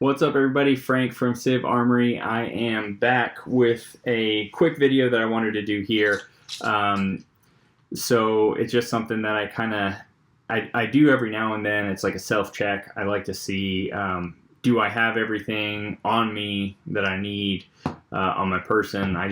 What's up, everybody? Frank from Civ Armory. I am back with a quick video that I wanted to do here. So it's just something that I do every now and then. It's like a self-check. I like to see, do I have everything on me that I need on my person? My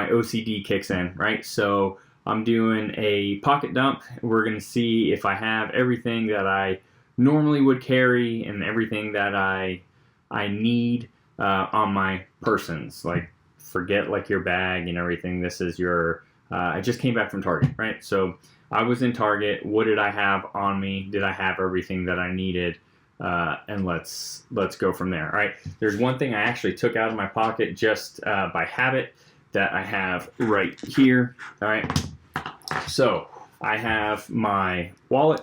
OCD kicks in, right? So I'm doing a pocket dump. We're going to see if I have everything that I normally would carry and everything that I need on my persons. Like, forget like your bag and everything. This is your I just came back from Target, right? So I was in Target. What did I have on me? Did I have everything that I needed? And let's go from there. All right, there's one thing I actually took out of my pocket just by habit that I have right here. All right, so I have my wallet.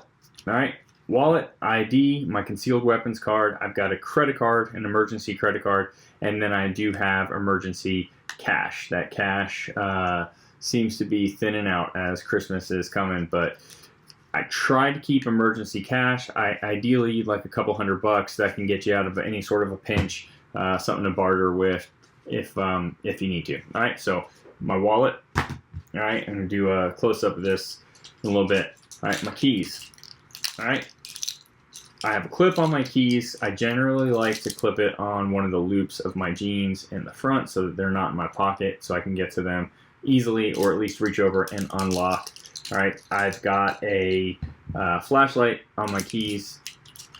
All right, wallet, ID, my concealed weapons card. I've got a credit card, an emergency credit card, and then I do have emergency cash. That cash seems to be thinning out as Christmas is coming, but I try to keep emergency cash. Ideally, like a couple $100 that can get you out of any sort of a pinch, something to barter with if you need to. All right, so my wallet. All right, I'm gonna do a close up of this in a little bit. All right, my keys. All right, I have a clip on my keys. I generally like to clip it on one of the loops of my jeans in the front so that they're not in my pocket, so I can get to them easily, or at least reach over and unlock. All right, I've got a flashlight on my keys,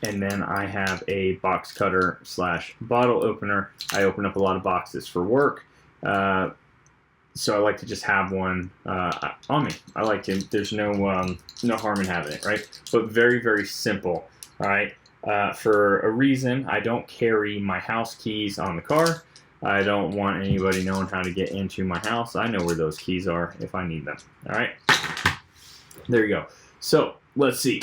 and then I have a box cutter / bottle opener. I open up a lot of boxes for work, so I like to just have one on me. I like to. There's no harm in having it, right? But very, very simple. All right. For a reason, I don't carry my house keys on the car. I don't want anybody knowing how to get into my house. I know where those keys are if I need them. All right. There you go. So let's see.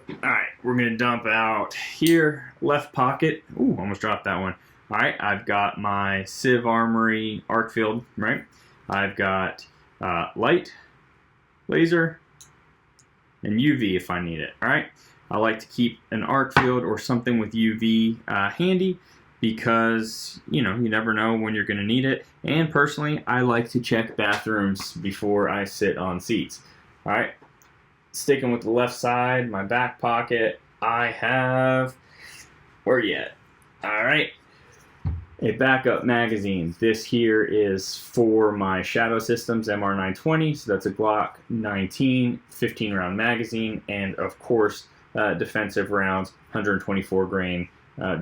All right, we're gonna dump out here. Left pocket. Ooh, almost dropped that one. All right, I've got my Civ Armory arc field. Right. I've got light, laser, and UV if I need it. All right. I like to keep an arc field or something with UV handy because, you know, you never know when you're going to need it. And personally, I like to check bathrooms before I sit on seats. All right. Sticking with the left side, my back pocket, I have, where you at? All right. A backup magazine. This here is for my Shadow Systems MR920, so that's a Glock 19 15-round magazine, and of course, defensive rounds, 124 grain.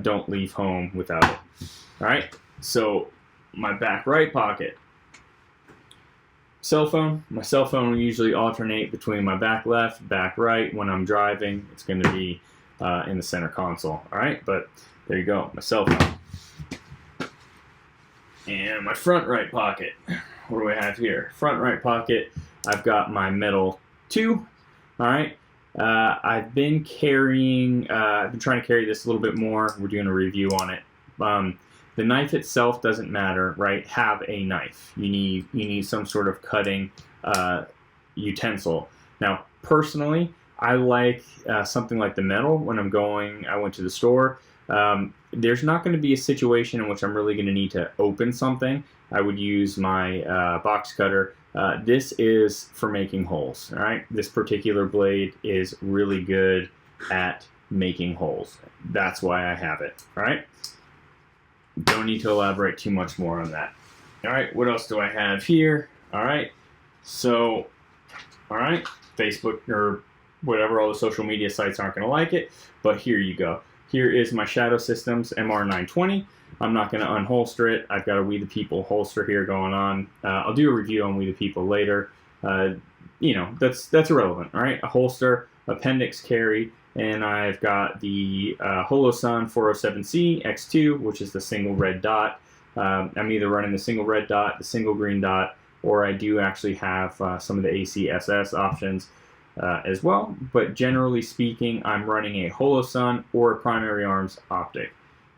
Don't leave home without it. All right, so my back right pocket. Cell phone. My cell phone will usually alternate between my back left, back right. When I'm driving, it's going to be in the center console. All right, but there you go, my cell phone. And my front right pocket. What do we have here? Front right pocket, I've got my metal 2. All right. I've been trying to carry this a little bit more. We're doing a review on it. The knife itself doesn't matter, right? Have a knife. You need some sort of cutting utensil. Now, personally, I like something like the metal. When I went to the store. There's not going to be a situation in which I'm really going to need to open something. I would use my box cutter. This is for making holes. All right, this particular blade is really good at making holes. That's why I have it. All right, don't need to elaborate too much more on that. All right, what else do I have here? All right, so, all right, Facebook or whatever, all the social media sites aren't going to like it, but here you go. Here is my Shadow Systems MR920. I'm not going to unholster it. I've got a We the People holster here going on. I'll do a review on We the People later. You know, that's irrelevant, all right? A holster, appendix carry, and I've got the Holosun 407C X2, which is the single red dot. I'm either running the single red dot, the single green dot, or I do actually have some of the ACSS options. As well, but generally speaking, I'm running a Holosun or a primary arms optic.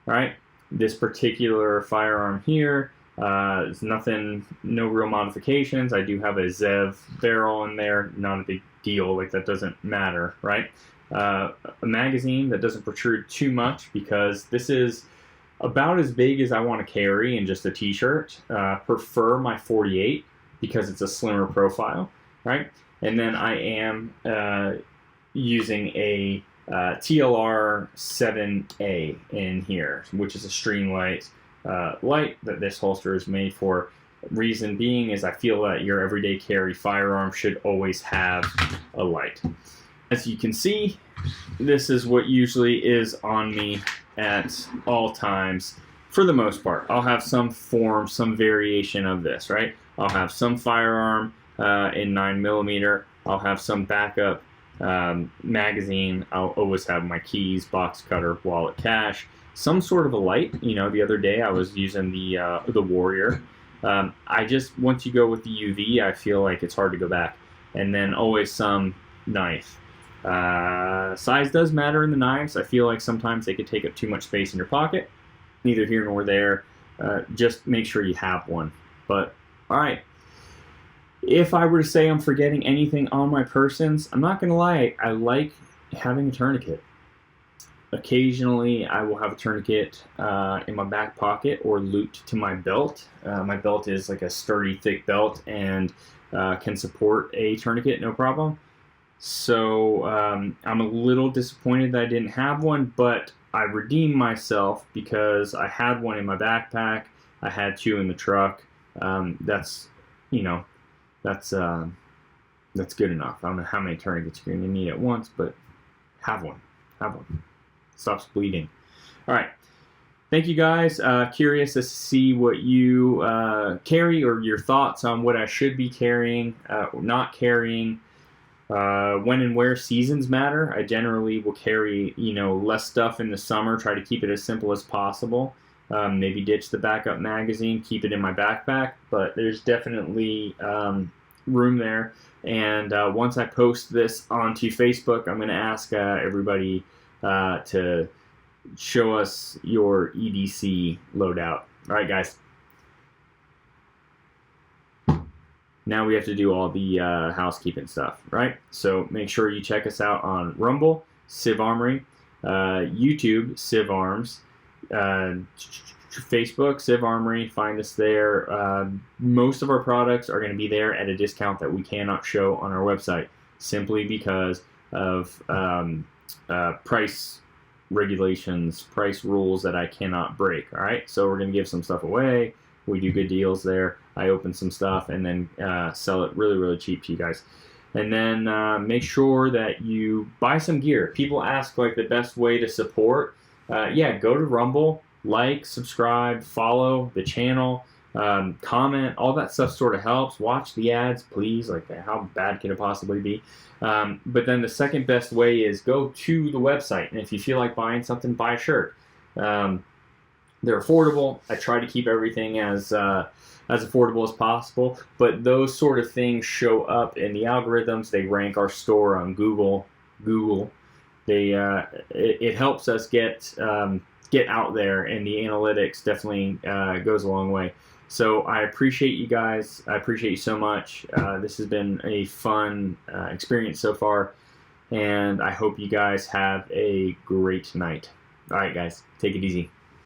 All right, this particular firearm here is nothing, no real modifications. I do have a Zev barrel in there, not a big deal, like that doesn't matter, right? a magazine that doesn't protrude too much, because this is about as big as I want to carry in just a t-shirt. Prefer my 48 because it's a slimmer profile, right? And then I am using a TLR 7A in here, which is a Streamlight light that this holster is made for. Reason being is I feel that your everyday carry firearm should always have a light. As you can see, this is what usually is on me at all times. For the most part, I'll have some form, some variation of this, right? I'll have some firearm in 9mm. I'll have some backup magazine. I'll always have my keys, box cutter, wallet, cash, some sort of a light. You know, the other day I was using the Warrior. I just, once you go with the UV, I feel like it's hard to go back. And then always some knife. Size does matter in the knives. I feel like sometimes they could take up too much space in your pocket. Neither here nor there. Just make sure you have one. But, alright. If I were to say I'm forgetting anything on my persons, I'm not going to lie, I like having a tourniquet. Occasionally, I will have a tourniquet in my back pocket or looped to my belt. My belt is like a sturdy, thick belt and can support a tourniquet, no problem. So I'm a little disappointed that I didn't have one, but I redeemed myself because I had one in my backpack. I had two in the truck. That's, you know, that's good enough. I don't know how many tourniquets you're going to need at once, but have one. Have one. Stops bleeding. All right. Thank you guys. Curious to see what you carry, or your thoughts on what I should be carrying, not carrying. When and where seasons matter. I generally will carry, you know, less stuff in the summer, try to keep it as simple as possible. Maybe ditch the backup magazine, keep it in my backpack, but there's definitely room there. And once I post this onto Facebook, I'm going to ask everybody to show us your EDC loadout. All right, guys. Now we have to do all the housekeeping stuff, right? So make sure you check us out on Rumble, Civ Armory, YouTube, Civ Arms, Facebook, Civ Armory. Find us there. Most of our products are going to be there at a discount that we cannot show on our website, simply because of price regulations, price rules that I cannot break. All right, so we're going to give some stuff away. We do good deals there. I open some stuff and then sell it really, really cheap to you guys. And then make sure that you buy some gear. People ask like the best way to support. Yeah, go to Rumble, like, subscribe, follow the channel, comment. All that stuff sort of helps. Watch the ads, please. Like, how bad can it possibly be? But then the second best way is go to the website. And if you feel like buying something, buy a shirt. They're affordable. I try to keep everything as affordable as possible, but those sort of things show up in the algorithms. They rank our store on Google. They it helps us get out there, and the analytics definitely goes a long way. So I appreciate you guys. I appreciate you so much. This has been a fun experience so far, and I hope you guys have a great night. All right, guys, take it easy.